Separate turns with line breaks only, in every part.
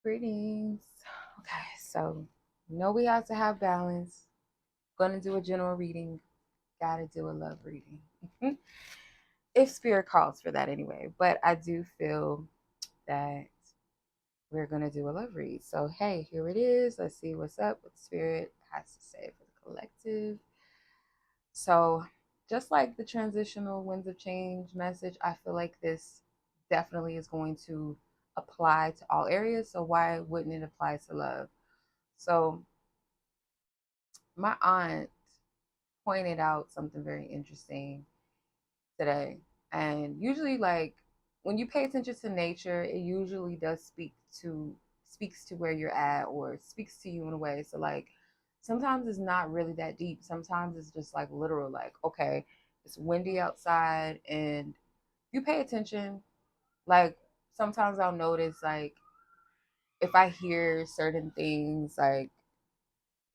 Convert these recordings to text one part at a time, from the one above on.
Greetings. Okay, so we have to have balance. Gonna do a general reading. Gotta do a love reading. If spirit calls for that anyway. But I do feel that we're gonna do a love read. So hey, here it is. Let's see what's up, what spirit has to say for the collective. So just like the transitional winds of change message, I feel like this definitely is going to apply to all areas. So why wouldn't it apply to love? So my aunt pointed out something very interesting today. And usually like when you pay attention to nature, it usually does speaks to where you're at or speaks to you in a way. So like sometimes it's not really that deep. Sometimes it's just like literal, like, okay, it's windy outside and you pay attention, like sometimes I'll notice like if I hear certain things, like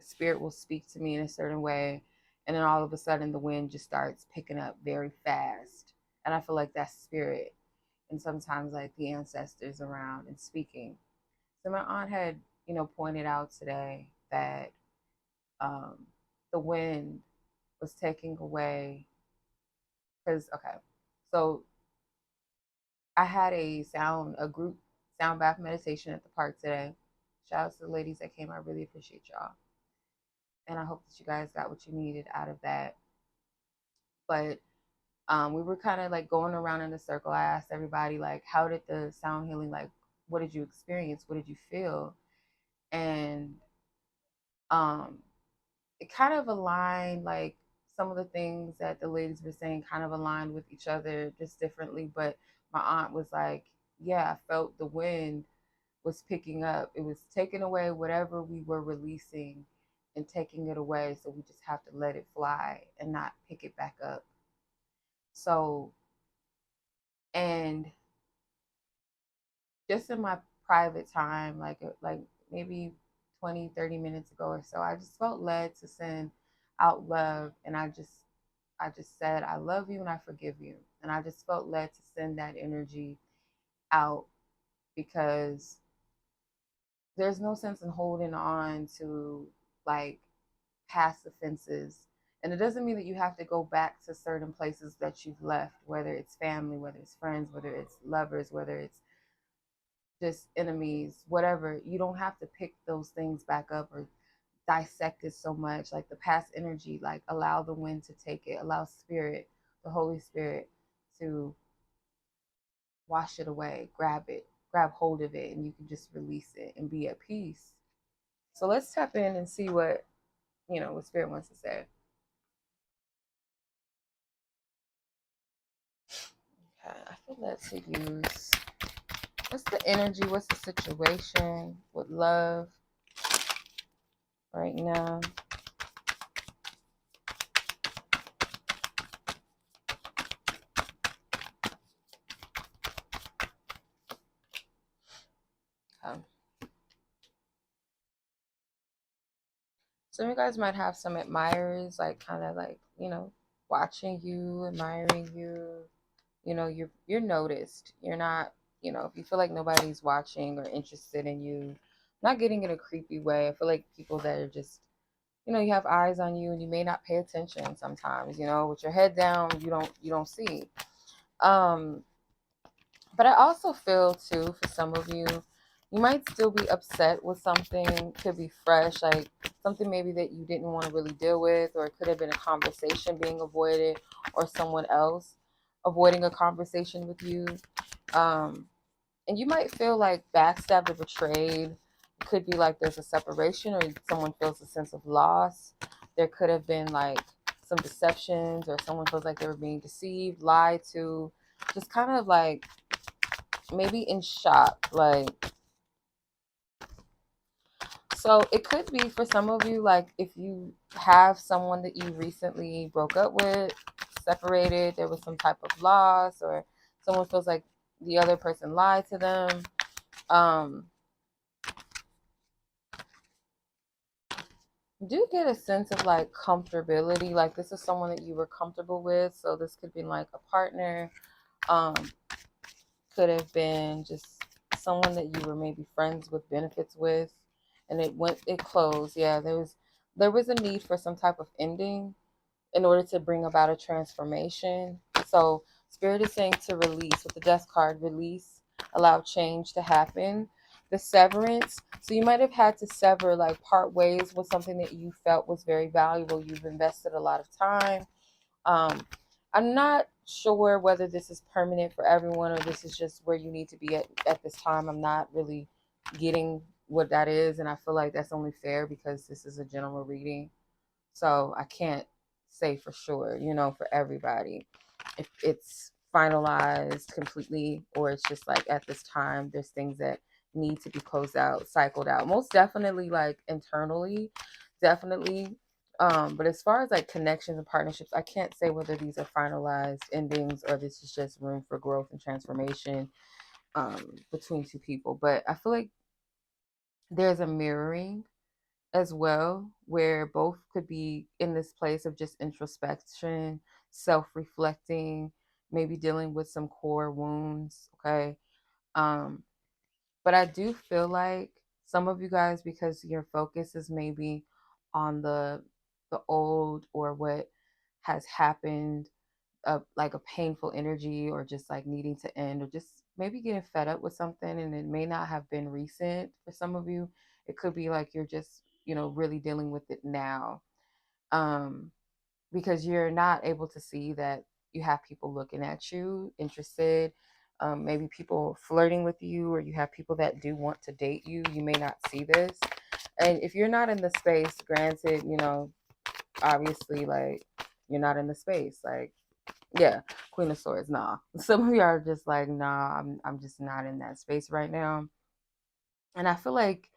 spirit will speak to me in a certain way, and then all of a sudden the wind just starts picking up very fast, and I feel like that's spirit, and sometimes like the ancestors around and speaking. So my aunt had pointed out today that um, the wind was taking away, because okay, so I had a group sound bath meditation at the park today. Shout out to the ladies that came. I really appreciate y'all, and I hope that you guys got what you needed out of that. But we were kind of like going around in a circle. I asked everybody like, how did the sound healing, like, what did you experience? What did you feel? And um, it kind of aligned, like some of the things that the ladies were saying kind of aligned with each other just differently. But my aunt was like, yeah, I felt the wind was picking up. It was taking away whatever we were releasing and taking it away. So we just have to let it fly and not pick it back up. So, and just in my private time, like maybe 20-30 minutes ago or so, I just felt led to send out love, and I just said I love you and I forgive you, and I just felt led to send that energy out, because there's no sense in holding on to like past offenses. And it doesn't mean that you have to go back to certain places that you've left, whether it's family, whether it's friends, whether it's lovers, whether it's just enemies, whatever. You don't have to pick those things back up or dissect it so much. Like the past energy, like allow the wind to take it, allow spirit, the Holy Spirit, to wash it away, grab hold of it, and you can just release it and be at peace. So let's tap in and see what spirit wants to say. Okay, I feel led to use, what's the energy, what's the situation with love right now? Okay. Some of you guys might have some admirers, like kind of like, watching you, admiring you. You're noticed. You're not, if you feel like nobody's watching or interested in you, not getting in a creepy way. I feel like people that are just, you have eyes on you and you may not pay attention sometimes, with your head down, you don't see. Um, but I also feel too, for some of you, you might still be upset with something, could be fresh, like something maybe that you didn't want to really deal with, or it could have been a conversation being avoided, or someone else avoiding a conversation with you. Um, and you might feel like backstabbed or betrayed. It could be like there's a separation, or someone feels a sense of loss. There could have been like some deceptions, or someone feels like they were being deceived, lied to, just kind of like maybe in shock. Like, so it could be for some of you, like if you have someone that you recently broke up with, separated, there was some type of loss, or someone feels like the other person lied to them. Do get a sense of like comfortability, like this is someone that you were comfortable with. So this could be like a partner, um could have been just someone that you were maybe friends with benefits with, and it closed. Yeah, there was a need for some type of ending in order to bring about a transformation. So Spirit is saying to release with the Death card, release, allow change to happen. The severance. So you might have had to sever, like part ways with something that you felt was very valuable. You've invested a lot of time. Um, I'm not sure whether this is permanent for everyone or this is just where you need to be at this time. I'm not really getting what that is. And I feel like that's only fair because this is a general reading. So I can't say for sure, for everybody, if it's finalized completely or it's just like at this time, there's things that need to be closed out, cycled out. Most definitely, like internally, definitely. But as far as like connections and partnerships, I can't say whether these are finalized endings or this is just room for growth and transformation between two people. But I feel like there's a mirroring as well, where both could be in this place of just introspection, self reflecting, maybe dealing with some core wounds. Okay. Um, but I do feel like some of you guys, because your focus is maybe on the old or what has happened, like a painful energy or just like needing to end or just maybe getting fed up with something, and it may not have been recent for some of you. It could be like you're just really dealing with it now, um because you're not able to see that you have people looking at you interested, maybe people flirting with you, or you have people that do want to date you. You may not see this, and if you're not in the space, granted, obviously, like, you're not in the space, like, yeah, Queen of Swords, nah. Some of you are just like, nah, I'm just not in that space right now. And I feel like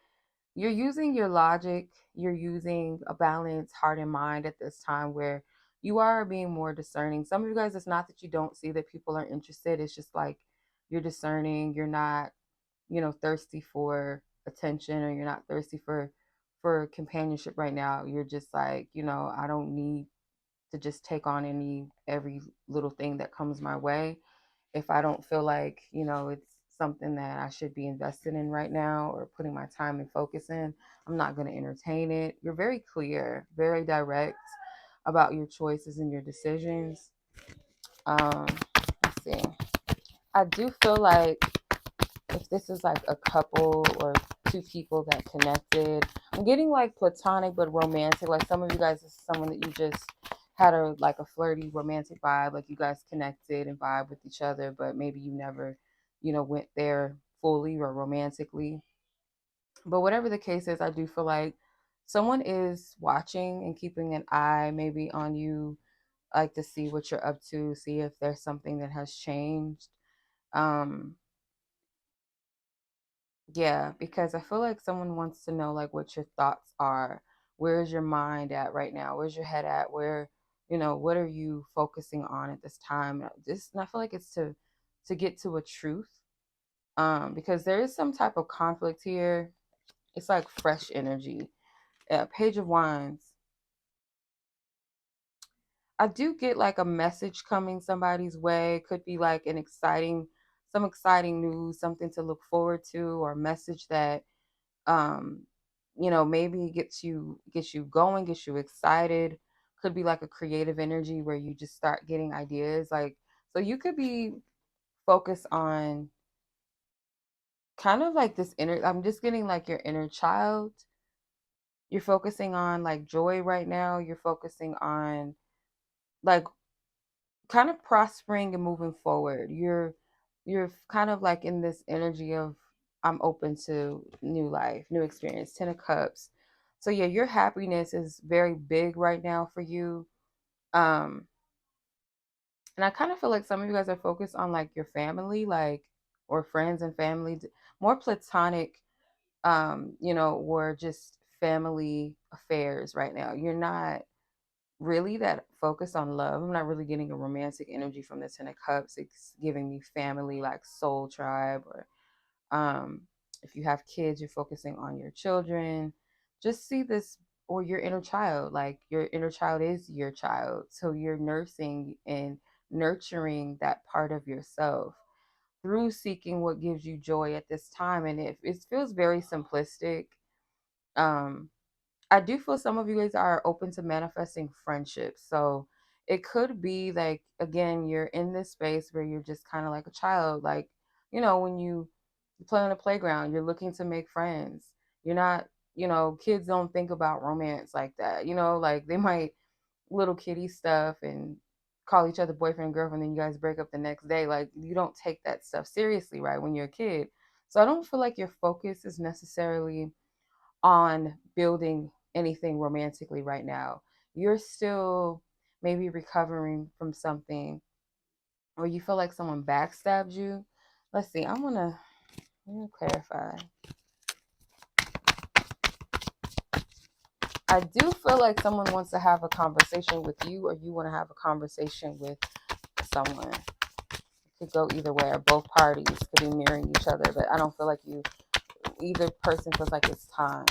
you're using your logic, you're using a balanced heart and mind at this time where you are being more discerning. Some of you guys, it's not that you don't see that people are interested, it's just like you're discerning, you're not, thirsty for attention, or you're not thirsty for companionship right now. You're just like, I don't need to just take on every little thing that comes my way. If I don't feel like, it's something that I should be invested in right now or putting my time and focus in, I'm not going to entertain it. You're very clear, very direct about your choices and your decisions. Let's see. I do feel like if this is like a couple or two people that connected, I'm getting like platonic but romantic. Like some of you guys, this is someone that you just had a flirty romantic vibe, like you guys connected and vibe with each other, but maybe you never, went there fully or romantically. But whatever the case is, I do feel like someone is watching and keeping an eye maybe on you, like to see what you're up to, see if there's something that has changed. Um, Yeah, because I feel like someone wants to know like what your thoughts are. Where's your mind at right now? Where's your head at? What are you focusing on at this time? And I feel like it's to get to a truth. Because there is some type of conflict here. It's like fresh energy. Page of Wands. I do get like a message coming somebody's way. Could be like some exciting news, something to look forward to, or a message that um maybe gets you going, gets you excited. Could be like a creative energy where you just start getting ideas, like, so you could be focused on kind of like this inner, I'm just getting like your inner child. You're focusing on like joy right now. You're focusing on like kind of prospering and moving forward. You're kind of like in this energy of, I'm open to new life, new experience. 10 of Cups. So yeah, your happiness is very big right now for you. Um, and I kind of feel like some of you guys are focused on like your family, like, or friends and family, more platonic, or just family affairs right now. You're not really that focused on love. I'm not really getting a romantic energy from the 10 of Cups. It's giving me family, like soul tribe, or um, if you have kids, you're focusing on your children. Just see this, or your inner child. Like your inner child is your child, so you're nursing and nurturing that part of yourself. through seeking what gives you joy at this time. And it feels very simplistic. um I do feel some of you guys are open to manifesting friendships. So it could be like, again, you're in this space where you're just kind of like a child. Like, when you play on the playground, you're looking to make friends. You're not, kids don't think about romance like that. Like they might little kitty stuff and call each other boyfriend and girlfriend, then you guys break up the next day. Like, you don't take that stuff seriously, right, when you're a kid. So I don't feel like your focus is necessarily on building anything romantically right now. You're still maybe recovering from something, or you feel like someone backstabbed you. Let's see. Let me clarify. I do feel like someone wants to have a conversation with you, or you want to have a conversation with someone. It could go either way, or both parties could be mirroring each other, but I don't feel like either person feels like it's time.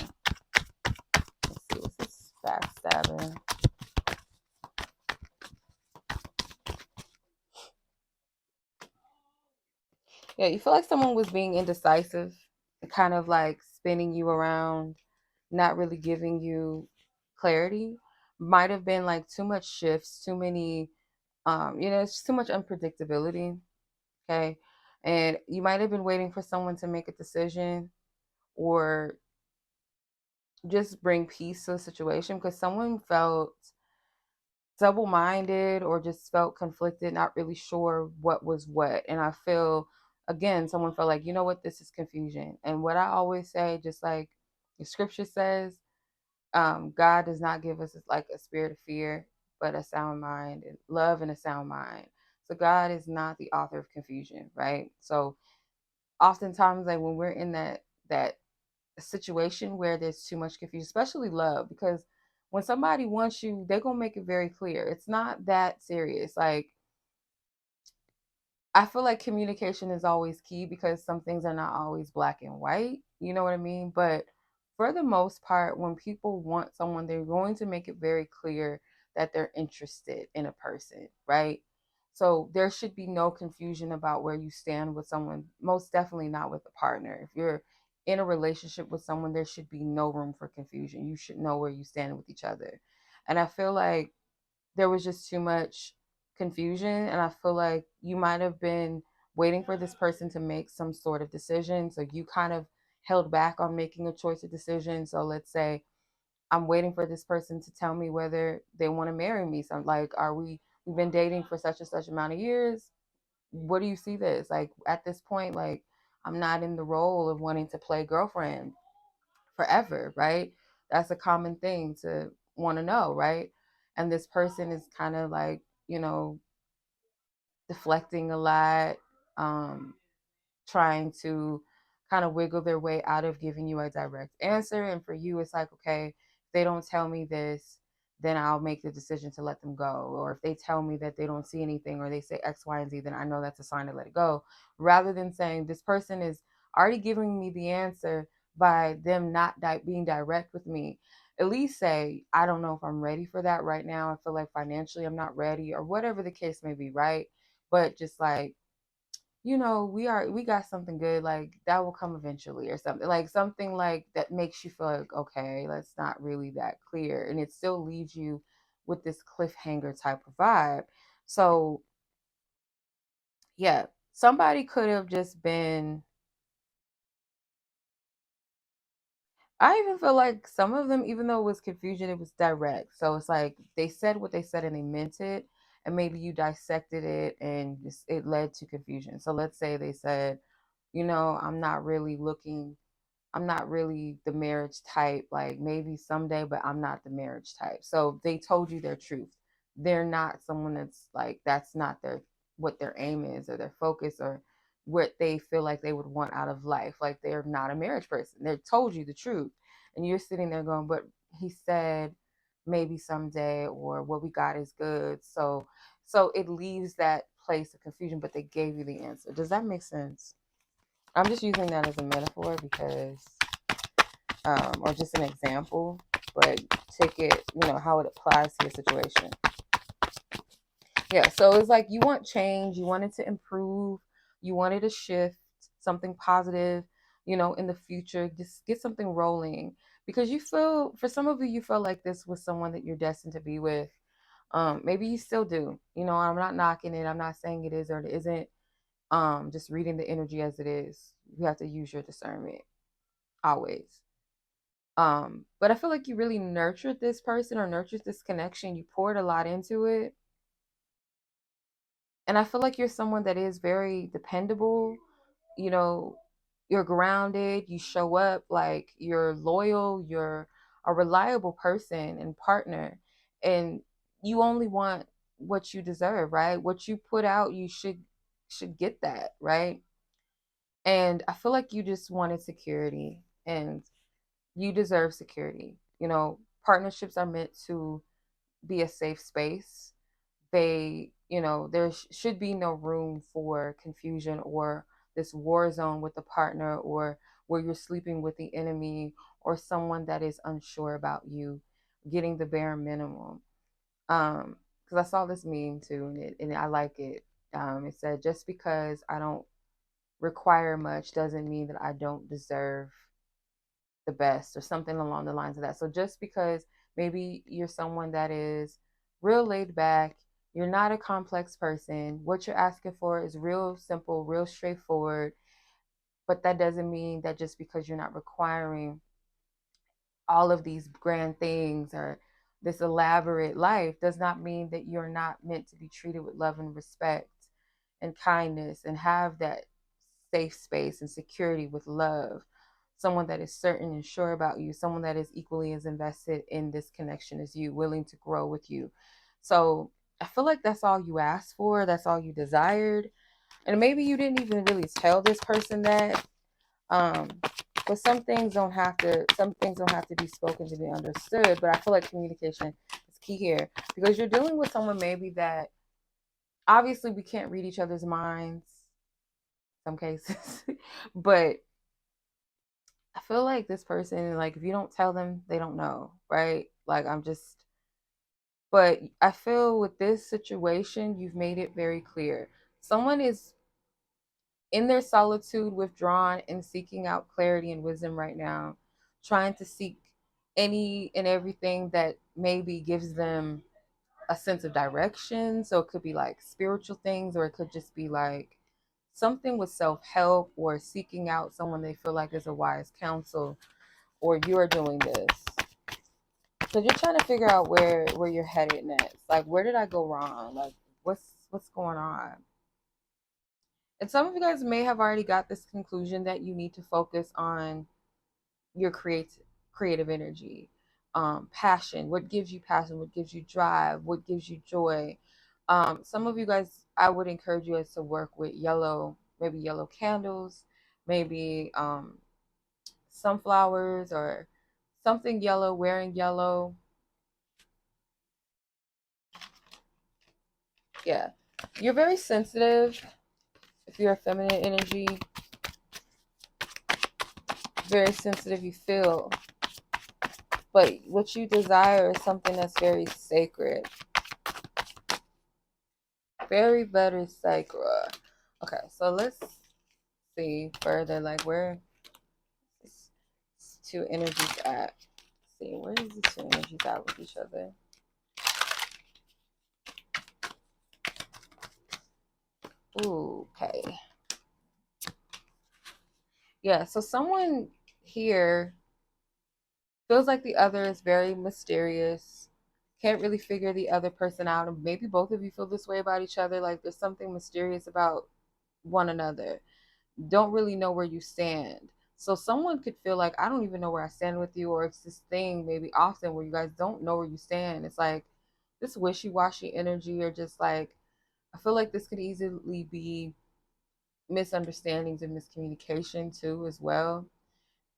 Let's see, what's this backstabbing? Yeah, you feel like someone was being indecisive, kind of like spinning you around, not really giving you clarity. Might have been like too much shifts, too many, it's too much unpredictability. Okay. And you might have been waiting for someone to make a decision or just bring peace to the situation, because someone felt double minded or just felt conflicted, not really sure what was what. And I feel, again, someone felt like, you know what, this is confusion. And what I always say, just like the scripture says, God does not give us like a spirit of fear, but a sound mind, and love, and a sound mind. So God is not the author of confusion, right? So oftentimes, like when we're in that situation where there's too much confusion, especially love, because when somebody wants you, they're gonna make it very clear. It's not that serious. Like, I feel like communication is always key, because some things are not always black and white. You know what I mean? But for the most part, when people want someone, they're going to make it very clear that they're interested in a person, right? So there should be no confusion about where you stand with someone, most definitely not with a partner. If you're in a relationship with someone, there should be no room for confusion. You should know where you stand with each other. And I feel like there was just too much confusion, and I feel like you might have been waiting for this person to make some sort of decision, so you kind of held back on making a choice or decision. So let's say I'm waiting for this person to tell me whether they want to marry me. So I'm like, we've been dating for such and such amount of years, what do you see this like at this point? Like, I'm not in the role of wanting to play girlfriend forever, right? That's a common thing to want to know, right? And this person is kind of like, deflecting a lot, um, trying to kind of wiggle their way out of giving you a direct answer. And for you, it's like, okay, if they don't tell me this, then I'll make the decision to let them go. Or if they tell me that they don't see anything, or they say X, Y, and Z, then I know that's a sign to let it go. Rather than saying this person is already giving me the answer by them not being direct with me, at least say, I don't know if I'm ready for that right now. I feel like financially I'm not ready, or whatever the case may be, right? But just like, we got something good, like that will come eventually, or something like that makes you feel like, okay, that's not really that clear, and it still leaves you with this cliffhanger type of vibe. So yeah, somebody could have just been, I even feel like some of them, even though it was confusion, it was direct. So it's like they said what they said and they meant it, and maybe you dissected it and it led to confusion. So let's say they said, I'm not really the marriage type, like maybe someday, but I'm not the marriage type. So they told you their truth. They're not someone that's like, that's not what their aim is, or their focus, or what they feel like they would want out of life. Like, they're not a marriage person. They told you the truth. And you're sitting there going, but he said maybe someday, or what we got is good. So it leaves that place of confusion, but they gave you the answer. Does that make sense? I'm just using that as a metaphor because, or just an example, but take it, how it applies to your situation. Yeah, so it's like you want change, you want it to improve, You wanted a shift, something positive, in the future. Just get something rolling because you feel, for some of you, you feel like this was someone that you're destined to be with. Maybe you still do. I'm not knocking it. I'm not saying it is or it isn't. Just reading the energy as it is. You have to use your discernment always. But I feel like you really nurtured this person or nurtured this connection. You poured a lot into it. And I feel like you're someone that is very dependable. You know, you're grounded, you show up, like you're loyal, you're a reliable person and partner. And you only want what you deserve, right? What you put out, you should get that, right? And I feel like you just wanted security and you deserve security. Partnerships are meant to be a safe space. There should be no room for confusion or this war zone with a partner, or where you're sleeping with the enemy or someone that is unsure about you, getting the bare minimum. Because I saw this meme too, and I like it. It said, just because I don't require much doesn't mean that I don't deserve the best, or something along the lines of that. So just because maybe you're someone that is real laid back, you're not a complex person, what you're asking for is real simple, real straightforward, but that doesn't mean that just because you're not requiring all of these grand things or this elaborate life does not mean that you're not meant to be treated with love and respect and kindness and have that safe space and security with love. Someone that is certain and sure about you, someone that is equally as invested in this connection as you, willing to grow with you. So I feel like that's all you asked for, that's all you desired. And maybe you didn't even really tell this person that. Um, but some things don't have to be spoken to be understood. But I feel like communication is key here because you're dealing with someone maybe that obviously we can't read each other's minds some cases, but I feel like this person, like if you don't tell them, they don't know, right? But I feel with this situation, you've made it very clear. Someone is in their solitude, withdrawn, and seeking out clarity and wisdom right now, trying to seek any and everything that maybe gives them a sense of direction. So it could be like spiritual things, or it could just be like something with self-help, or seeking out someone they feel like is a wise counsel, or you're doing this. So you're trying to figure out where you're headed next. Like, where did I go wrong? Like, what's going on? And some of you guys may have already got this conclusion that you need to focus on your creative energy, passion. What gives you passion? What gives you drive? What gives you joy? Some of you guys, I would encourage you guys to work with yellow, maybe yellow candles, maybe sunflowers or something yellow, wearing yellow. Yeah, you're very sensitive. If you're a feminine energy, very sensitive, you feel. But what you desire is something that's very sacred. Very, very sacred. Okay, so let's see further, like where this two energies at. Let's see, where is the two energies at with each other? Ooh, okay. Yeah, so someone here feels like the other is very mysterious, can't really figure the other person out, and maybe both of you feel this way about each other, like there's something mysterious about one another, don't really know where you stand. So someone could feel like, I don't even know where I stand with you, or it's this thing maybe often where you guys don't know where you stand. It's like this wishy-washy energy, or just like, I feel like this could easily be misunderstandings and miscommunication too as well.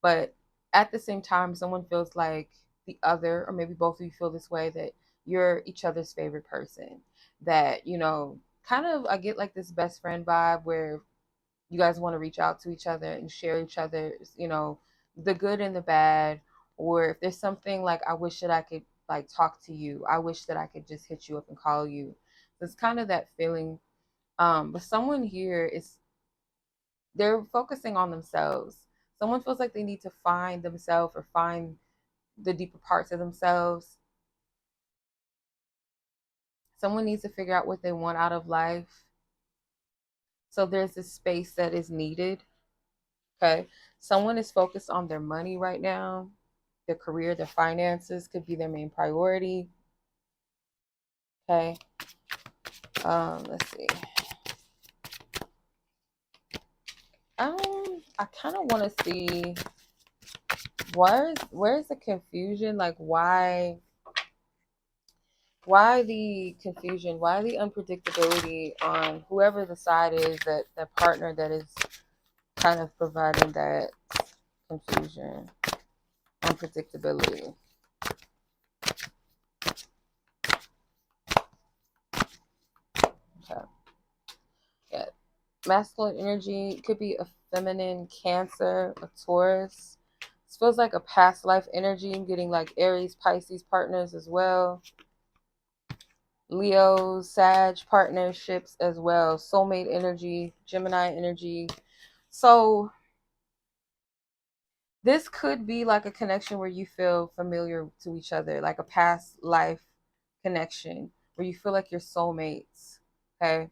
But at the same time, someone feels like the other, or maybe both of you feel this way, that you're each other's favorite person. That, kind of, I get like this best friend vibe where you guys want to reach out to each other and share each other's, the good and the bad. Or if there's something like, I wish that I could like talk to you. I wish that I could just hit you up and call you. So it's kind of that feeling. But someone here is they're focusing on themselves. Someone feels like they need to find themselves or find the deeper parts of themselves. Someone needs to figure out what they want out of life. So there's this space that is needed. Okay. Someone is focused on their money right now. Their career, their finances could be their main priority. Okay. Let's see. I kind of want to see where's the confusion? Like why the confusion? Why the unpredictability on whoever the side is, that partner that is kind of providing that confusion, unpredictability. Okay. Yeah. Masculine energy could be a feminine Cancer, a Taurus. This feels like a past life energy. I'm getting like Aries, Pisces partners as well. Leo, Sag partnerships as well. Soulmate energy, Gemini energy. So this could be like a connection where you feel familiar to each other, like a past life connection where you feel like you're soulmates. Okay.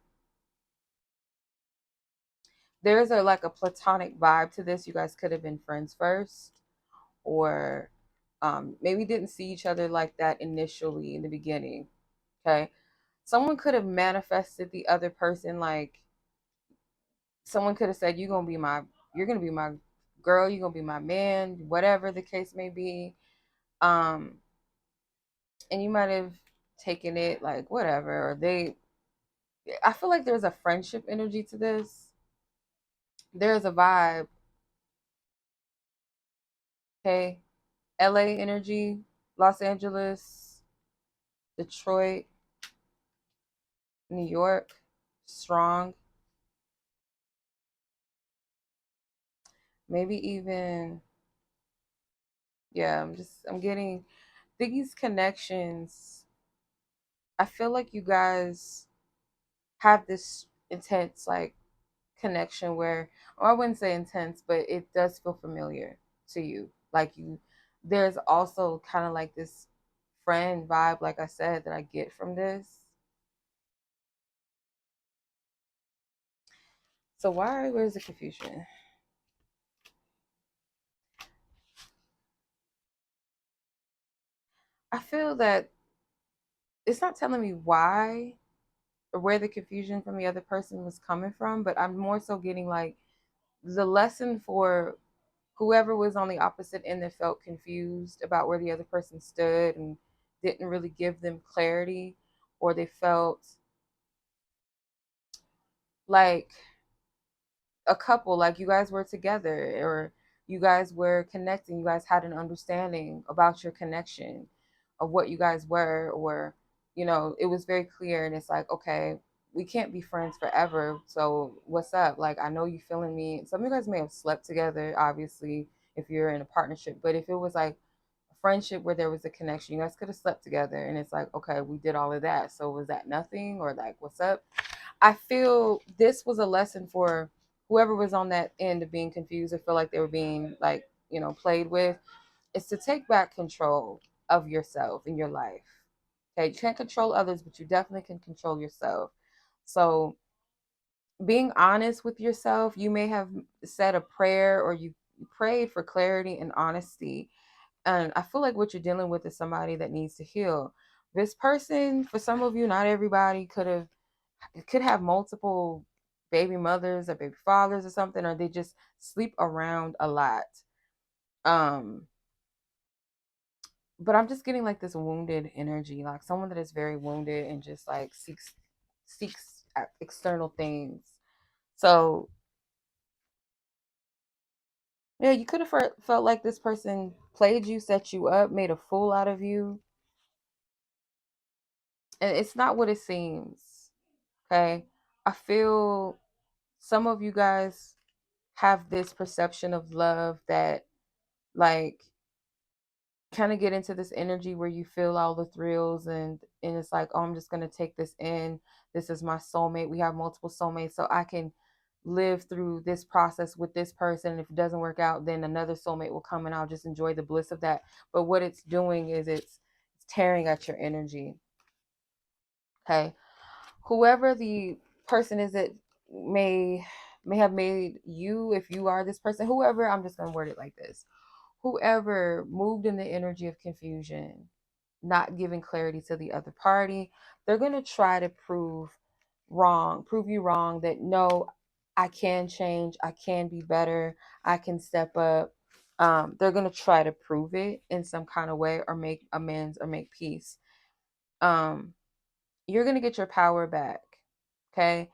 There's like a platonic vibe to this. You guys could have been friends first, or maybe didn't see each other like that initially in the beginning. Okay. Someone could have manifested the other person, like someone could have said, you're gonna be my girl, you're gonna be my man, whatever the case may be. Um, and you might have taken it like whatever, or I feel like there's a friendship energy to this. There's a vibe. Okay. LA energy, Los Angeles, Detroit, New York, strong. Maybe even, yeah, I'm getting these connections. I feel like you guys have this intense like connection where, or I wouldn't say intense, but it does feel familiar to you. Like there's also kind of like this friend vibe, like I said, that I get from this. So where's the confusion? I feel that it's not telling me why or where the confusion from the other person was coming from, but I'm more so getting like the lesson for whoever was on the opposite end that felt confused about where the other person stood and didn't really give them clarity, or they felt like a couple, like you guys were together, or you guys were connecting, you guys had an understanding about your connection of what you guys were, or it was very clear, and it's like, okay, we can't be friends forever, so what's up? Like, I know you feeling me. Some of you guys may have slept together, obviously, if you're in a partnership, but if it was like a friendship where there was a connection, you guys could have slept together, and it's like, okay, we did all of that, so was that nothing, or like, what's up? I feel this was a lesson for whoever was on that end of being confused or feel like they were being like, played with, is to take back control of yourself in your life. Okay, you can't control others, but you definitely can control yourself. So being honest with yourself, you may have said a prayer or you prayed for clarity and honesty. And I feel like what you're dealing with is somebody that needs to heal. This person, for some of you, not everybody could have multiple baby mothers or baby fathers or something, or they just sleep around a lot. Um, but I'm just getting like this wounded energy, like someone that is very wounded and just like seeks external things. So yeah, you could have felt like this person played you, set you up, made a fool out of you, and it's not what it seems. Okay, I feel some of you guys have this perception of love that like kind of get into this energy where you feel all the thrills, and it's like, oh, I'm just going to take this in. This is my soulmate. We have multiple soulmates, so I can live through this process with this person. And if it doesn't work out, then another soulmate will come and I'll just enjoy the bliss of that. But what it's doing is it's tearing at your energy. Okay. Whoever the person is that may have made you, if you are this person, whoever, I'm just going to word it like this. Whoever moved in the energy of confusion, not giving clarity to the other party, they're going to try to prove you wrong, that no, I can change, I can be better, I can step up. They're going to try to prove it in some kind of way, or make amends, or make peace. You're going to get your power back. Okay.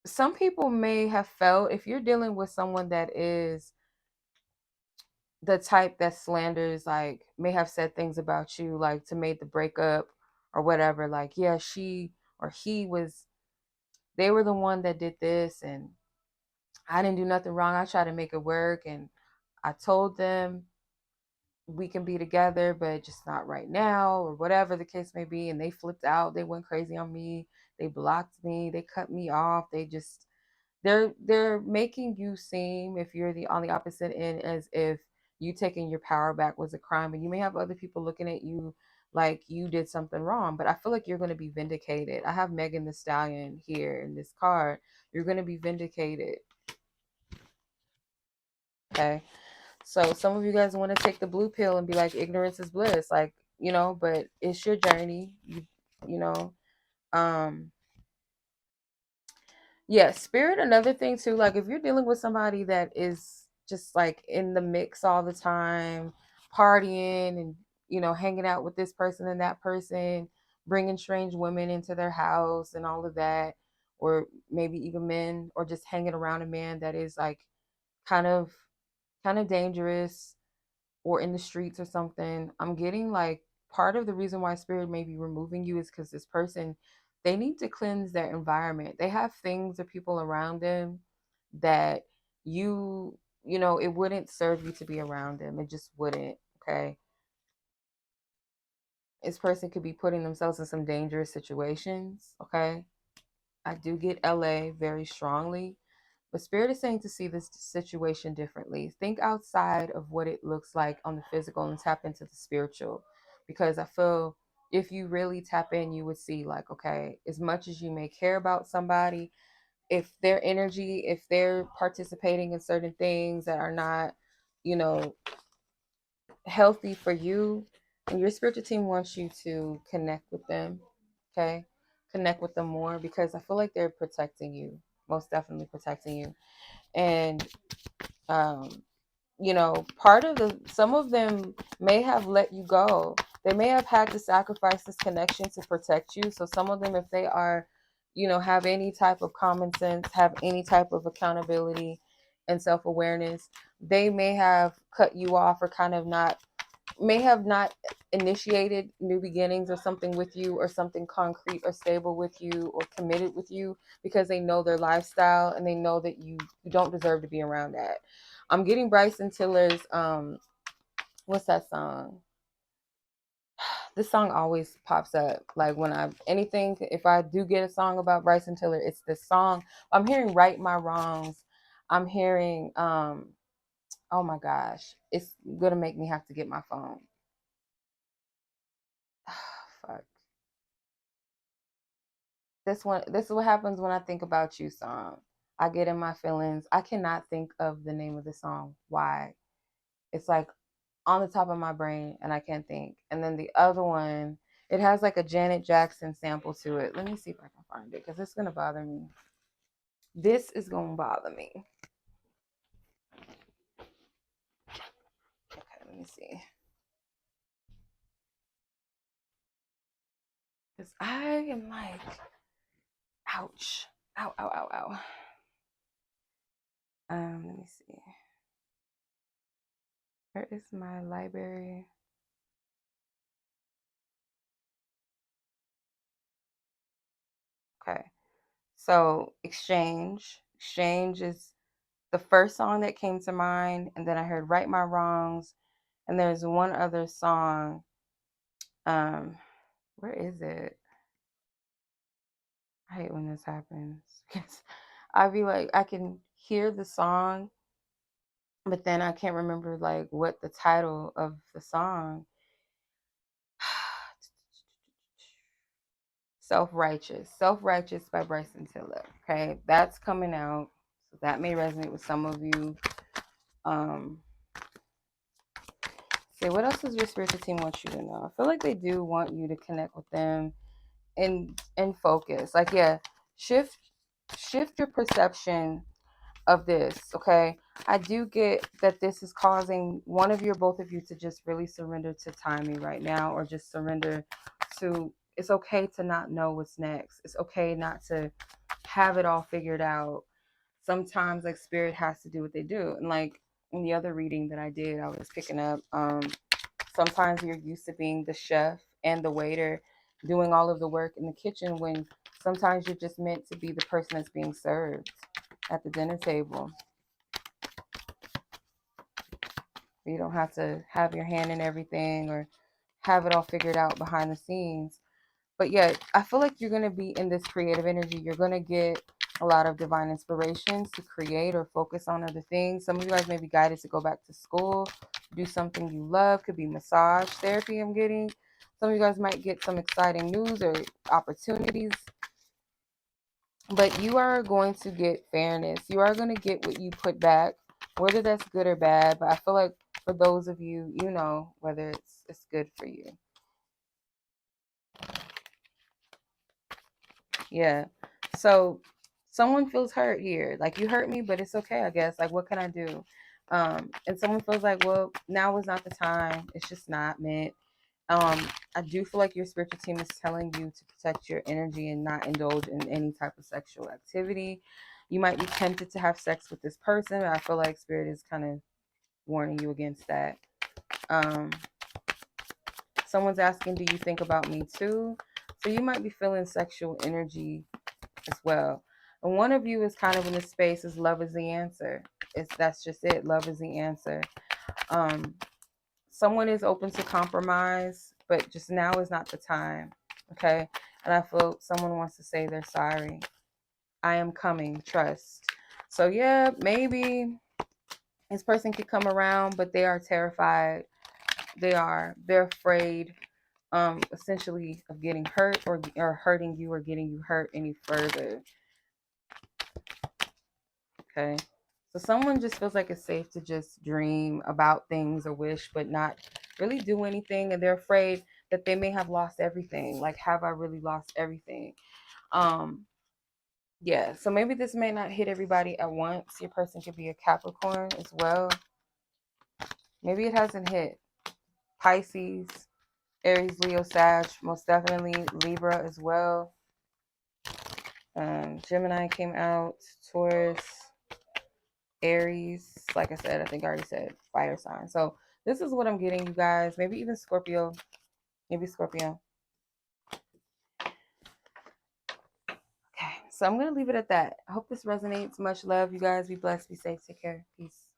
Some people may have felt, if you're dealing with someone that is the type that slanders, like may have said things about you, like to make the breakup or whatever, like, yeah, she or he was, they were the one that did this, and I didn't do nothing wrong. I tried to make it work, and I told them we can be together, but just not right now, or whatever the case may be. And they flipped out. They went crazy on me. They blocked me. They cut me off. They just, they're making you seem, if you're the on the opposite end, as if you taking your power back was a crime. And you may have other people looking at you like you did something wrong, but I feel like you're going to be vindicated. I have Megan the Stallion here in this card. You're going to be vindicated. Okay. So some of you guys want to take the blue pill and be like, ignorance is bliss, like, but it's your journey. You know, um, yeah, spirit, another thing too, like if you're dealing with somebody that is just like in the mix all the time, partying and, hanging out with this person and that person, bringing strange women into their house and all of that, or maybe even men, or just hanging around a man that is like kind of dangerous, or in the streets or something. I'm getting like, part of the reason why spirit may be removing you is because this person, they need to cleanse their environment. They have things or people around them that it wouldn't serve you to be around them. It just wouldn't. Okay. This person could be putting themselves in some dangerous situations. Okay. I do get LA very strongly. But Spirit is saying to see this situation differently. Think outside of what it looks like on the physical and tap into the spiritual. Because I feel if you really tap in, you would see, like, okay, as much as you may care about somebody, if their energy, if they're participating in certain things that are not, you know, healthy for you, and your spiritual team wants you to connect with them. Okay. Connect with them more, because I feel like they're protecting you, most definitely protecting you. And um part of some of them may have let you go. They may have had to sacrifice this connection to protect you. So some of them, if they are, have any type of common sense, have any type of accountability and self-awareness, they may have cut you off, or kind of may have not initiated new beginnings or something with you, or something concrete or stable with you, or committed with you, because they know their lifestyle and they know that you don't deserve to be around that. I'm getting Bryson Tiller's what's that song? This song always pops up. Like when if I do get a song about Bryson Tiller, it's this song. I'm hearing Right My Wrongs. I'm hearing oh my gosh. It's gonna make me have to get my phone. Fuck. This is what happens when I think about you song. I get in my feelings. I cannot think of the name of the song. Why? It's like on the top of my brain and I can't think. And then the other one, it has like a Janet Jackson sample to it. Let me see if I can find it, because it's gonna bother me. This is gonna bother me. Okay, let me see. Because I am like, ouch. Ow, ow, ow, ow. Let me see. Where is my library? Okay. So Exchange. Exchange is the first song that came to mind. And then I heard Right My Wrongs. And there's one other song. Where is it? I hate when this happens. I'd be like, I can hear the song, but then I can't remember like what the title of the song. Self-Righteous by Bryson Tiller. Okay, that's coming out. So that may resonate with some of you. See, what else does your spiritual team want you to know? I feel like they do want you to connect with them and focus. Like, yeah, shift your perception of this, okay? I do get that this is causing one of you or both of you to just really surrender to timing right now, or just surrender to, it's okay to not know what's next. It's okay not to have it all figured out. Sometimes like spirit has to do what they do. And like in the other reading that I did, I was picking up, sometimes you're used to being the chef and the waiter doing all of the work in the kitchen, when sometimes you're just meant to be the person that's being served at the dinner table. You don't have to have your hand in everything or have it all figured out behind the scenes. But yeah, I feel like you're going to be in this creative energy. You're going to get a lot of divine inspirations to create or focus on other things. Some of you guys may be guided to go back to school, do something you love. Could be massage therapy I'm getting. Some of you guys might get some exciting news or opportunities. But you are going to get fairness. You are going to get what you put back, whether that's good or bad. But I feel like for those of you, you know whether it's good for you. Yeah. So someone feels hurt here. Like, you hurt me, but it's okay, I guess. Like, what can I do? And someone feels like, well, now is not the time. It's just not meant. I do feel like your spiritual team is telling you to protect your energy and not indulge in any type of sexual activity. You might be tempted to have sex with this person. I feel like spirit is kind of warning you against that. Someone's asking, do you think about me too? So you might be feeling sexual energy as well. And one of you is kind of in the space is love is the answer. That's just it. Love is the answer. Someone is open to compromise, but just now is not the time. Okay. And I feel someone wants to say they're sorry. I am coming. Trust. So yeah, maybe this person could come around, but they are terrified. They're afraid, essentially, of getting hurt or hurting you or getting you hurt any further. Okay. So someone just feels like it's safe to just dream about things or wish, but not really do anything. And they're afraid that they may have lost everything. Like, have I really lost everything? Yeah. So maybe this may not hit everybody at once. Your person could be a Capricorn as well. Maybe it hasn't hit Pisces, Aries, Leo, Sag, most definitely Libra as well. Gemini came out, Taurus, Aries, like I said, I think I already said fire sign. So this is what I'm getting, you guys. Maybe even Scorpio. Maybe Scorpio. Okay, so I'm going to leave it at that. I hope this resonates. Much love, you guys. Be blessed, be safe, take care. Peace.